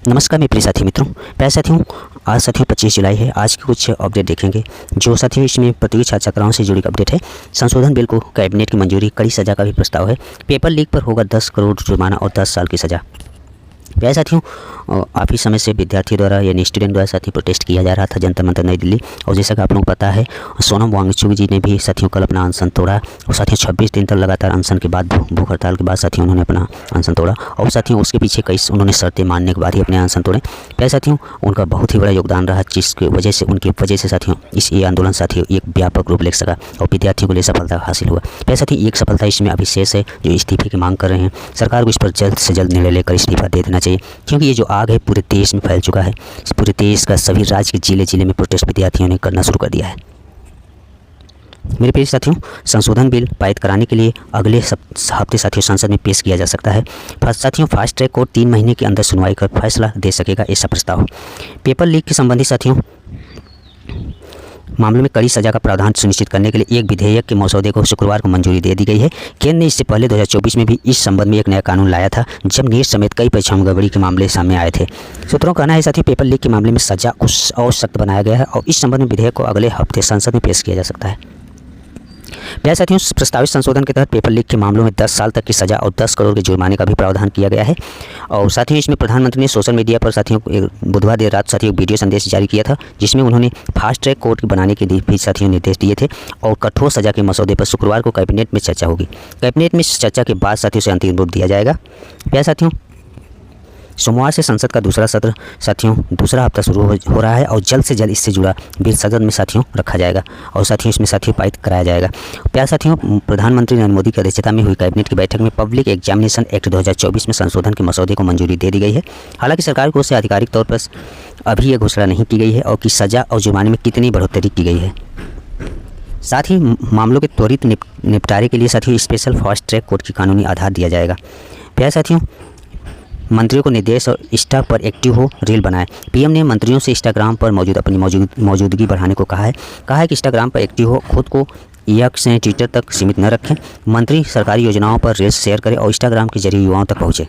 नमस्कार मेरे प्रिय साथी मित्रों। प्यारे साथियों, आज साथियों 25 जुलाई है। आज की कुछ अपडेट देखेंगे जो साथियों इसमें प्रतियोगी छात्र छात्राओं से जुड़ी अपडेट है। संशोधन बिल को कैबिनेट की मंजूरी, कड़ी सज़ा का भी प्रस्ताव है। पेपर लीक पर होगा 10 करोड़ जुर्माना और 10 साल की सज़ा। प्यारे साथियों, काफ़ी समय से विद्यार्थियों द्वारा यानी स्टूडेंट द्वारा साथियों प्रोटेस्ट किया जा रहा था जंतर मंतर नई दिल्ली। और जैसा कि आप लोगों को पता है, सोनम वांगचुक जी ने भी साथियों कल अपना अनशन तोड़ा। और साथियों 26 दिन तक लगातार अनशन के बाद, भूख हड़ताल के बाद साथियों उन्होंने अपना अनशन तोड़ा। और साथियों उसके पीछे कई उन्होंने शर्तें मानने के बाद ही अपने अनशन तोड़े। प्यारे साथियों, उनका बहुत ही बड़ा योगदान रहा, जिसकी वजह से साथियों ये आंदोलन साथियों एक व्यापक रूप ले सका और विद्यार्थियों को लिए सफलता हासिल हुआ। प्यारे साथियों, एक सफलता इसमें अभी शेष है जो इस्तीफे की मांग कर रहे हैं। सरकार को इस पर जल्द से जल्द निर्णय लेकर इस्तीफा दे देना चाहिए, क्योंकि ये जो आग है पूरे देश में फैल चुका है। पूरे देश का सभी राज्य के जिले जिले में प्रोटेस्ट विद्यार्थियों ने करना शुरू कर दिया है। मेरे प्रिय साथियों, संशोधन बिल पारित कराने के लिए अगले हफ्ते साथियों संसद में पेश किया जा सकता है। साथियों फास्ट ट्रैक कोर्ट 3 महीने के अंदर सुनवाई कर फैसला दे सकेगा, ऐसा प्रस्ताव। पेपर लीक के संबंधी साथियों मामलों में कड़ी सजा का प्रावधान सुनिश्चित करने के लिए एक विधेयक के मसौदे को शुक्रवार को मंजूरी दे दी गई है। केंद्र ने इससे पहले 2024 में भी इस संबंध में एक नया कानून लाया था, जब नीट समेत कई परीक्षाओं में गड़बड़ी के मामले सामने आए थे। सूत्रों का कहना है साथियों पेपर लीक के मामले में सजा को और सख्त बनाया गया है और इस संबंध में विधेयक को अगले हफ्ते संसद में पेश किया जा सकता है। प्यारे साथियों, प्रस्तावित संशोधन के तहत पेपर लीक के मामलों में 10 साल तक की सजा और 10 करोड़ के जुर्माने का भी प्रावधान किया गया है। और साथियों इसमें प्रधानमंत्री ने सोशल मीडिया पर साथियों बुधवार देर रात साथियों वीडियो संदेश जारी किया था, जिसमें उन्होंने फास्ट ट्रैक कोर्ट बनाने के भी साथियों निर्देश दिए थे। और कठोर सजा के मसौदे पर शुक्रवार को कैबिनेट में चर्चा होगी। कैबिनेट में चर्चा के बाद साथियों से अंतिम रूप दिया जाएगा। प्यारे साथियों, सोमवार से संसद का दूसरा सत्र साथियों दूसरा हफ्ता शुरू हो रहा है और जल्द से जल्द इससे जुड़ा बिल सदन में साथियों रखा जाएगा और साथियों इसमें साथियों पारित कराया जाएगा। प्यारे साथियों, प्रधानमंत्री नरेंद्र मोदी की अध्यक्षता में हुई कैबिनेट की बैठक में पब्लिक एग्जामिनेशन एक्ट 2024 में संशोधन के मसौदे को मंजूरी दे दी गई है। हालांकि सरकार की ओर से आधिकारिक तौर पर अभी यह घोषणा नहीं की गई है और कि सजा और जुर्माने में कितनी बढ़ोतरी की गई है। साथ ही मामलों के त्वरित निपटारे के लिए साथियों स्पेशल फास्ट ट्रैक कोर्ट की कानूनी आधार दिया जाएगा। प्यारे साथियों, मंत्रियों को निर्देश और इंस्टा पर एक्टिव हो रील बनाए। पीएम ने मंत्रियों से इंस्टाग्राम पर अपनी मौजूदगी बढ़ाने को कहा है कि इंस्टाग्राम पर एक्टिव हो, खुद को एक्स या ट्विटर तक सीमित न रखें। मंत्री सरकारी योजनाओं पर रील्स शेयर करें और इंस्टाग्राम के जरिए युवाओं तक पहुँचे।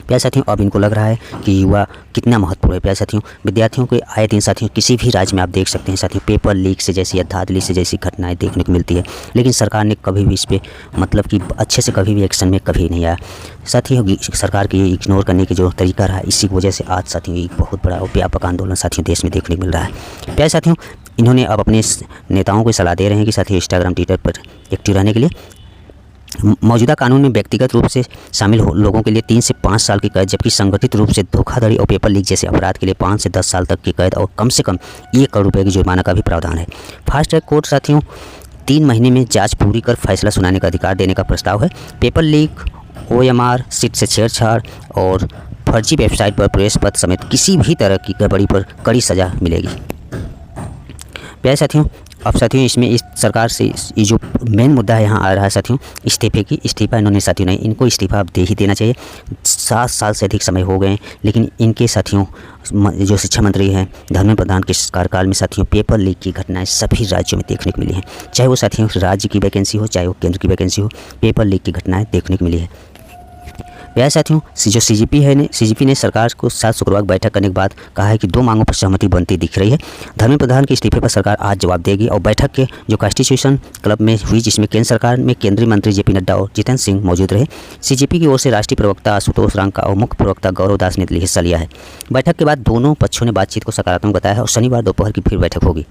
प्यारे साथियों, अब इनको लग रहा है कि युवा कितना महत्वपूर्ण है। प्यारे साथियों, विद्यार्थियों के आए दिन साथियों किसी भी राज्य में आप देख सकते हैं साथियों पेपर लीक से जैसी या धांधली से जैसी घटनाएं देखने को मिलती है, लेकिन सरकार ने कभी भी इस पर मतलब कि अच्छे से कभी भी एक्शन में कभी नहीं आया। साथियों सरकार के इग्नोर करने के जो तरीका रहा, इसी की वजह से आज साथियों एक बहुत बड़ा और व्यापक आंदोलन साथियों देश में देखने को मिल रहा है। प्यारे साथियों, इन्होंने अब अपने नेताओं को सलाह दे रहे हैं कि साथियों इंस्टाग्राम ट्विटर पर एक्टिव रहने के लिए। मौजूदा कानून में व्यक्तिगत रूप से शामिल लोगों के लिए 3 से 5 साल की कैद, जबकि संगठित रूप से धोखाधड़ी और पेपर लीक जैसे अपराध के लिए 5 से 10 साल तक की कैद और कम से कम 1 करोड़ रुपये की जुर्माना का भी प्रावधान है। फास्ट ट्रैक कोर्ट साथियों 3 महीने में जांच पूरी कर फैसला सुनाने का अधिकार देने का प्रस्ताव है। पेपर लीक, OMR सीट से छेड़छाड़ और फर्जी वेबसाइट पर प्रवेश पत्र समेत किसी भी तरह की गड़बड़ी पर कड़ी सजा मिलेगी। प्यारे साथियों, अब साथियों इसमें इस सरकार से ये जो मेन मुद्दा है यहाँ आ रहा है साथियों इस्तीफे की। इस्तीफा इन्होंने साथियों नहीं, इनको इस्तीफा अब दे ही देना चाहिए। 7 साल से अधिक समय हो गए, लेकिन इनके साथियों जो शिक्षा मंत्री हैं धर्मेंद्र प्रधान के कार्यकाल में साथियों पेपर लीक की घटनाएं सभी राज्यों में देखने को मिली हैं। चाहे वो साथियों राज्य की वैकेंसी हो, चाहे वो केंद्र की वैकेंसी हो, पेपर लीक की घटनाएँ देखने को मिली है। प्यारे साथियों, जो CGP ने सरकार को साथ शुक्रवार बैठक करने के बाद कहा है कि 2 मांगों पर सहमति बनती दिख रही है। धर्मेंद्र प्रधान के इस्तीफे पर सरकार आज जवाब देगी और बैठक के जो कॉन्स्टिट्यूशन क्लब में हुई, जिसमें केंद्र सरकार में केंद्रीय मंत्री JP नड्डा और जितेंद्र सिंह मौजूद रहे। CGP की ओर से राष्ट्रीय प्रवक्ता आशुतोष रांका और मुख्य प्रवक्ता गौरव दास ने हिस्सा लिया है। बैठक के बाद दोनों पक्षों ने बातचीत को सकारात्मक बताया है और शनिवार दोपहर की फिर बैठक होगी,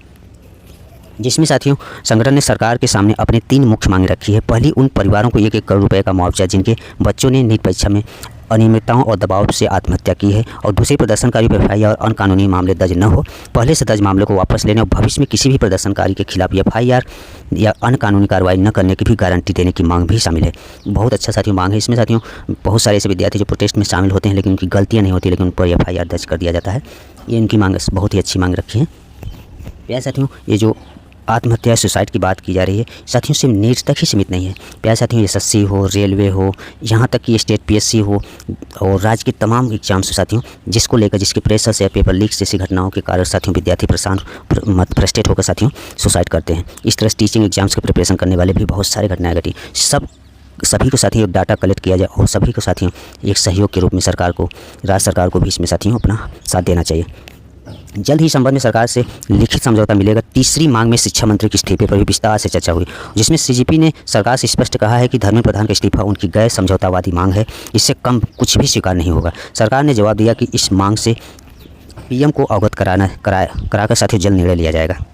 जिसमें साथियों संगठन ने सरकार के सामने अपनी 3 मुख्य मांगें रखी है। पहली, उन परिवारों को 1-1 करोड़ रुपए का मुआवजा जिनके बच्चों ने नीट परीक्षा में अनियमितताओं और दबाव से आत्महत्या की है। और दूसरी, प्रदर्शनकारी पर FIR और अनकानूनी मामले दर्ज न हो, पहले से दर्ज मामलों को वापस लेने और भविष्य में किसी भी प्रदर्शनकारी के खिलाफ FIR या अनकानूनी कार्रवाई न करने की भी गारंटी देने की मांग भी शामिल है। बहुत अच्छा साथियों मांग है। इसमें साथियों बहुत सारे ऐसे विद्यार्थी जो प्रोटेस्ट में शामिल होते हैं लेकिन उनकी गलतियाँ नहीं होती, लेकिन उन पर FIR दर्ज कर दिया जाता है। ये इनकी मांग बहुत ही अच्छी मांग रखी है। प्यारे साथियों, ये जो आत्महत्या सुसाइड की बात की जा रही है साथियों सिर्फ नीट तक ही सीमित नहीं है। प्यारे साथियों SSC हो, रेलवे हो, यहाँ तक कि स्टेट PSC हो और राज्य के तमाम एग्जाम्स साथियों जिसको लेकर जिसके प्रेशर से पेपर लीक जैसी घटनाओं के कारण साथियों विद्यार्थी फ्रस्ट्रेट होकर साथियों सुसाइड करते हैं। इस तरह टीचिंग एग्जाम्स के प्रिपरेशन करने वाले भी बहुत सारी घटनाएं घटी। सब सभी को साथियों डाटा कलेक्ट किया जाए और सभी को साथियों एक सहयोग के रूप में सरकार को, राज्य सरकार को भी इसमें साथियों अपना साथ देना चाहिए। जल्द ही संबंध में सरकार से लिखित समझौता मिलेगा। तीसरी मांग में शिक्षा मंत्री के इस्तीफे पर भी विस्तार से चर्चा हुई, जिसमें सीजीपी ने सरकार से स्पष्ट कहा है कि धर्मेंद्र प्रधान का इस्तीफा उनकी गैर समझौतावादी मांग है, इससे कम कुछ भी स्वीकार नहीं होगा। सरकार ने जवाब दिया कि इस मांग से पीएम को अवगत कराकर साथियों जल्द निर्णय लिया जाएगा।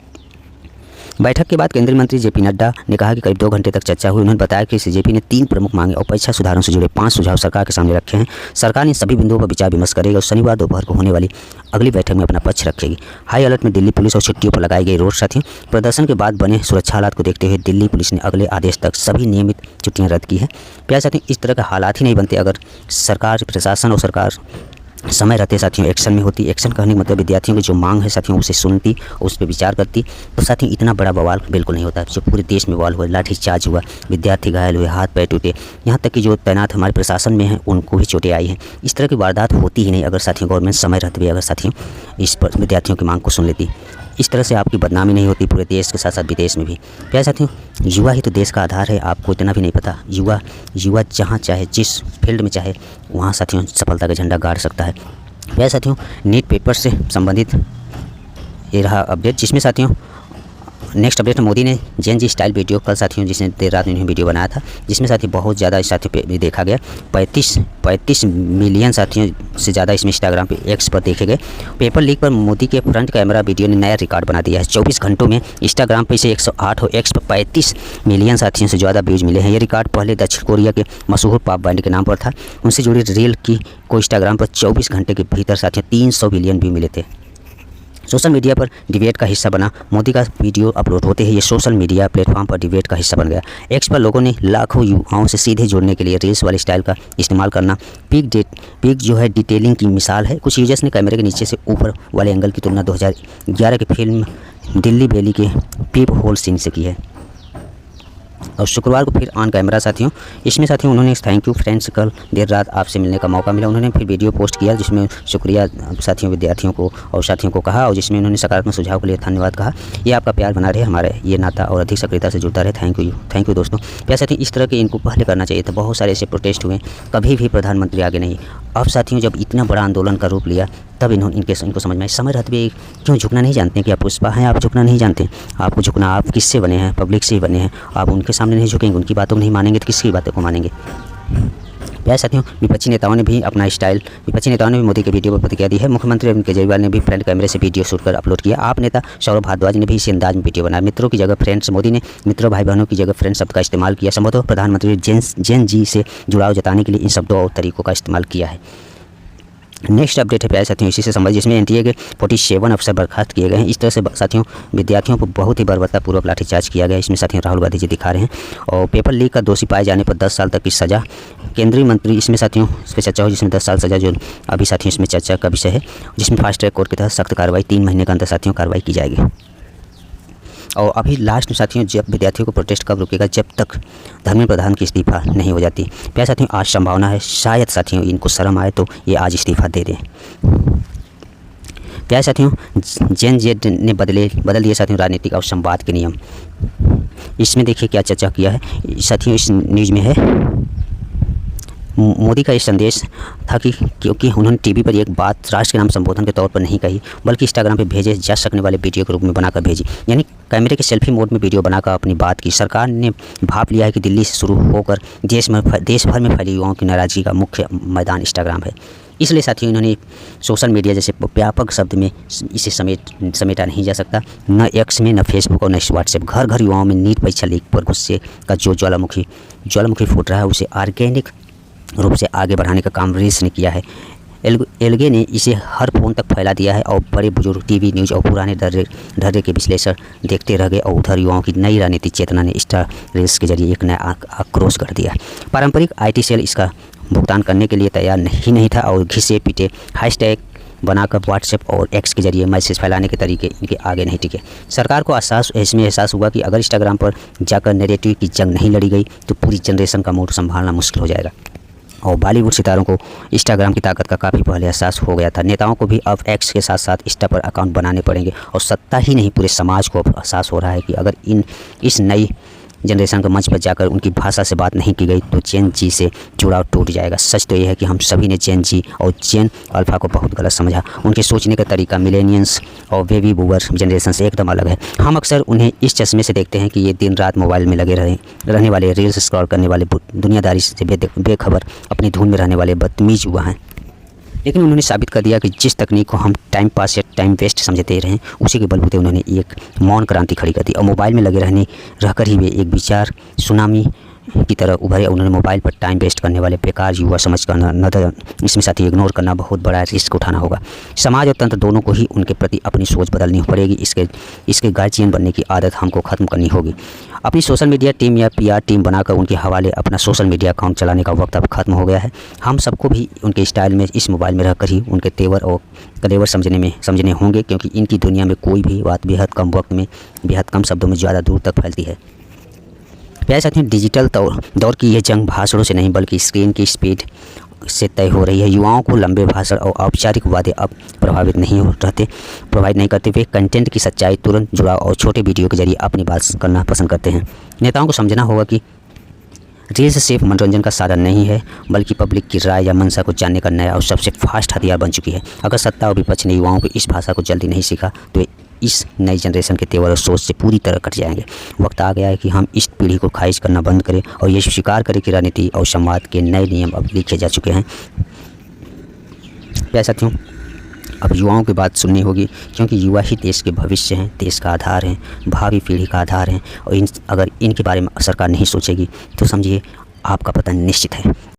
बैठक के बाद केंद्रीय मंत्री जेपी नड्डा ने कहा कि करीब 2 घंटे तक चर्चा हुई। उन्होंने बताया कि सीजेपी ने 3 प्रमुख मांगे और परीक्षा सुधारों से जुड़े 5 सुझाव सरकार के सामने रखे हैं। सरकार इन सभी बिंदुओं पर विचार विमर्श करेगी और शनिवार दोपहर को होने वाली अगली बैठक में अपना पक्ष रखेगी। हाई अलर्ट में दिल्ली पुलिस और छुट्टियों पर लगाई गई रोक। साथियों, प्रदर्शन के बाद बने सुरक्षा हालात को देखते हुए दिल्ली पुलिस ने अगले आदेश तक सभी नियमित छुट्टियां रद्द की है। प्यारे साथियों, इस तरह के हालात ही नहीं बनते अगर सरकार, प्रशासन और सरकार समय रहते साथियों एक्शन में होती। एक्शन कहने का मतलब विद्यार्थियों की जो मांग है साथियों उसे सुनती और उस पर विचार करती, तो साथियों इतना बड़ा बवाल बिल्कुल नहीं होता जो पूरे देश में बवाल हुआ, लाठीचार्ज हुआ, विद्यार्थी घायल हुए, हाथ पैर टूटे, यहाँ तक कि जो तैनात हमारे प्रशासन में हैं उनको भी चोटें आई हैं। इस तरह की वारदात होती ही नहीं अगर साथियों गवर्नमेंट समय रहते हुए अगर साथियों इस पर विद्यार्थियों की मांग को सुन लेती। इस तरह से आपकी बदनामी नहीं होती पूरे देश के साथ साथ विदेश में भी। प्यारे साथियों, युवा ही तो देश का आधार है, आपको इतना भी नहीं पता। युवा जहाँ चाहे, जिस फील्ड में चाहे, वहाँ साथियों सफलता का झंडा गाड़ सकता है। प्यारे साथियों, नीट पेपर से संबंधित ये रहा अपडेट, जिसमें साथियों नेक्स्ट अपडेट मोदी ने जेएनजी स्टाइल वीडियो कल साथियों जिसने देर रात में इन्होंने वीडियो बनाया था, जिसमें साथियों बहुत ज़्यादा साथियों पे देखा गया। 35 मिलियन साथियों से ज़्यादा इसमें इंस्टाग्राम पे एक्स पर देखे गए। पेपर लीक पर मोदी के फ्रंट कैमरा वीडियो ने नया रिकॉर्ड बना दिया है। 24 घंटों में इंस्टाग्राम पे इसे 108 और एक्स पर 35 मिलियन साथियों से ज़्यादा व्यूज़ मिले हैं। ये रिकॉर्ड पहले दक्षिण कोरिया के मशहूर पॉप बैंड के नाम पर था। उनसे जुड़ी रील को इंस्टाग्राम पर 24 घंटे के भीतर साथियों 300 मिलियन व्यू मिले थे। सोशल मीडिया पर डिबेट का हिस्सा बना। मोदी का वीडियो अपलोड होते ही ये सोशल मीडिया प्लेटफॉर्म पर डिबेट का हिस्सा बन गया। एक्स पर लोगों ने लाखों युवाओं से सीधे जुड़ने के लिए रील्स वाले स्टाइल का इस्तेमाल करना। पीक जो है डिटेलिंग की मिसाल है। कुछ यूजर्स ने कैमरे के नीचे से ऊपर वाले एंगल की तुलना 2011 की फिल्म दिल्ली बेली के पीप होल सीन से की है। और शुक्रवार को फिर ऑन कैमरा साथियों इसमें साथियों उन्होंने थैंक यू फ्रेंड्स, कल देर रात आपसे मिलने का मौका मिला। उन्होंने फिर वीडियो पोस्ट किया जिसमें शुक्रिया साथियों विद्यार्थियों को और साथियों को कहा, और जिसमें उन्होंने सकारात्मक सुझाव के लिए धन्यवाद कहा। ये आपका प्यार बना रहे, हमारे ये नाता और अधिक सक्रियता से जुड़ता रहे। थैंक यू दोस्तों। प्यारे साथियों, इस तरह के इनको पहले करना चाहिए था। बहुत सारे ऐसे प्रोटेस्ट हुए, कभी भी प्रधानमंत्री आगे नहीं। अब साथियों जब इतना बड़ा आंदोलन का रूप लिया तब इनको समझ में आया। समय रहते हुए क्यों झुकना नहीं जानते कि आप पुष्पा हैं, आप झुकना नहीं जानते। आपको झुकना, आप किससे बने हैं, पब्लिक से ही बने हैं। आप उनके सामने नहीं झुकेंगे, उनकी बातों को नहीं मानेंगे तो किसकी बातों को मानेंगे। प्यारे साथियों, विपक्षी नेताओं ने भी मोदी के वीडियो पर प्रतिक्रिया दी है। मुख्यमंत्री अरविंद केजरीवाल ने भी फ्रंट कैमरे से वीडियो शूट कर अपलोड किया। आप नेता सौरभ भारद्वाज ने भी इसी अंदाज में वीडियो बनाया। मित्रों की जगह फ्रेंड्स, मोदी ने मित्रों भाई बहनों की जगह फ्रेंड्स शब्द का इस्तेमाल किया। संभवतः प्रधानमंत्री जेन जी से जुड़ाव जताने के लिए इन शब्दों और तरीकों का इस्तेमाल किया है। नेक्स्ट अपडेट है प्यारे साथियों इसी से संबंधित, जिसमें एनटीए के 47 अफसर बर्खास्त किए गए हैं। इस तरह से साथियों विद्यार्थियों को बहुत ही बर्बरतापूर्वक लाठीचार्ज किया गया। इसमें साथियों राहुल गांधी जी दिखा रहे हैं। और पेपर लीक का दोषी पाए जाने पर 10 साल तक की सज़ा। केंद्रीय मंत्री इसमें साथियों इस पर चर्चा हो, जिसमें 10 साल सज़ा जो अभी साथियों इसमें चर्चा का विषय है, जिसमें फास्ट ट्रैक कोर्ट के तहत सख्त कार्रवाई 3 महीने के अंदर साथियों कार्रवाई की जाएगी। और अभी लास्ट में साथियों जब विद्यार्थियों को प्रोटेस्ट कब रुकेगा, जब तक धर्मेंद्र प्रधान की इस्तीफा नहीं हो जाती। प्यारे साथियों, आज संभावना है शायद साथियों इनको शर्म आए तो ये आज इस्तीफा दे दें। प्यारे साथियों, जेन जेड ने बदल दिए साथियों राजनीतिक और संवाद के नियम। इसमें देखिए क्या चर्चा किया है साथियों। इस न्यूज़ में है मोदी का ये संदेश था कि क्योंकि उन्होंने टीवी पर एक बात राष्ट्र के नाम संबोधन के तौर पर नहीं कही, बल्कि इंस्टाग्राम पे भेजे जा सकने वाले वीडियो के रूप में बनाकर भेजी। यानी कैमरे के सेल्फी मोड में वीडियो बनाकर अपनी बात की। सरकार ने भाप लिया है कि दिल्ली से शुरू होकर देश भर में फैली युवाओं की नाराज़गी का मुख्य मैदान इंस्टाग्राम है। इसलिए साथियों इन्होंने सोशल मीडिया जैसे व्यापक शब्द में इसे समेटा नहीं जा सकता। न एक्स में, न फेसबुक और न व्हाट्सएप। घर घर युवाओं में नीट परीक्षा लीक पर गुस्से का जो ज्वालामुखी फूट रहा है, उसे ऑर्गेनिक रूप से आगे बढ़ाने का काम रेस ने किया है। एलगे ने इसे हर फोन तक फैला दिया है और बड़े बुजुर्ग टीवी न्यूज़ और पुराने ढर्रे के विश्लेषण देखते रह गए। और उधर युवाओं की नई राजनीतिक चेतना ने स्टार रेस के जरिए एक नया आक्रोश कर दिया। पारंपरिक IT सेल इसका भुगतान करने के लिए तैयार नहीं था और घिसे पीटे हैशटैग बनाकर व्हाट्सएप और एक्स के जरिए मैसेज फैलाने के तरीके इनके आगे नहीं टिके। सरकार को एहसास हुआ कि अगर इंस्टाग्राम पर जाकर नैरेटिव की जंग नहीं लड़ी गई तो पूरी जनरेशन का मूड संभालना मुश्किल हो जाएगा। और बॉलीवुड सितारों को इंस्टाग्राम की ताकत का काफ़ी पहले एहसास हो गया था। नेताओं को भी अब एक्स के साथ साथ इंस्टा पर अकाउंट बनाने पड़ेंगे। और सत्ता ही नहीं पूरे समाज को अब एहसास हो रहा है कि अगर इस नई जनरेशन के मंच पर जाकर उनकी भाषा से बात नहीं की गई तो जेन जी से जुड़ाव टूट जाएगा। सच तो यह है कि हम सभी ने जेन जी और जेन अल्फ़ा को बहुत गलत समझा। उनके सोचने का तरीका मिलेनियंस और बेबी बूमर जनरेशन से एकदम अलग है। हम अक्सर उन्हें इस चश्मे से देखते हैं कि ये दिन रात मोबाइल में लगे रहने वाले, रील्स स्क्रॉल करने वाले, दुनियादारी से बेखबर अपनी धुन में रहने वाले बदतमीज युवा हैं। लेकिन उन्होंने साबित कर दिया कि जिस तकनीक को हम टाइम पास या टाइम वेस्ट समझते रहे, उसी के बलबूते उन्होंने एक मौन क्रांति खड़ी कर दी और मोबाइल में लगे रहकर ही वे एक विचार सुनामी की तरह उभरे। उन्होंने मोबाइल पर टाइम वेस्ट करने वाले बेकार युवा समझ करना नजर, इसमें साथ ही इग्नोर करना बहुत बड़ा रिस्क उठाना होगा। समाज और तंत्र दोनों को ही उनके प्रति अपनी सोच बदलनी पड़ेगी। इसके गार्जियन बनने की आदत हमको ख़त्म करनी होगी। अपनी सोशल मीडिया टीम या PR टीम बनाकर उनके हवाले अपना सोशल मीडिया अकाउंट चलाने का वक्त अब ख़त्म हो गया है। हम सबको भी उनके स्टाइल में इस मोबाइल में रहकर ही उनके तेवर और कलेवर समझने होंगे, क्योंकि इनकी दुनिया में कोई भी बात बेहद कम वक्त में, बेहद कम शब्दों में ज़्यादा दूर तक फैलती है। प्यारे साथियों, डिजिटल दौर की यह जंग भाषणों से नहीं बल्कि स्क्रीन की स्पीड से तय हो रही है। युवाओं को लंबे भाषण और औपचारिक वादे अब प्रभावित नहीं करते। वे कंटेंट की सच्चाई, तुरंत जुड़ाव और छोटे वीडियो के जरिए अपनी बात करना पसंद करते हैं। नेताओं को समझना होगा कि रील्स सिर्फ मनोरंजन का साधन नहीं है, बल्कि पब्लिक की राय या मंशा को जानने का नया और सबसे फास्ट हथियार बन चुकी है। अगर सत्ता और विपक्ष ने युवाओं को इस भाषा को जल्दी नहीं सीखा तो इस नई जनरेशन के तेवर और सोच से पूरी तरह कट जाएंगे। वक्त आ गया है कि हम इस पीढ़ी को खारिज करना बंद करें और ये स्वीकार करें कि राजनीति और संवाद के नए नियम अब लिखे जा चुके हैं। प्यारे साथियों, अब युवाओं की बात सुननी होगी, क्योंकि युवा ही देश के भविष्य हैं, देश का आधार हैं, भावी पीढ़ी का आधार हैं। और अगर इनके बारे में सरकार नहीं सोचेगी तो समझिए आपका पतन निश्चित है।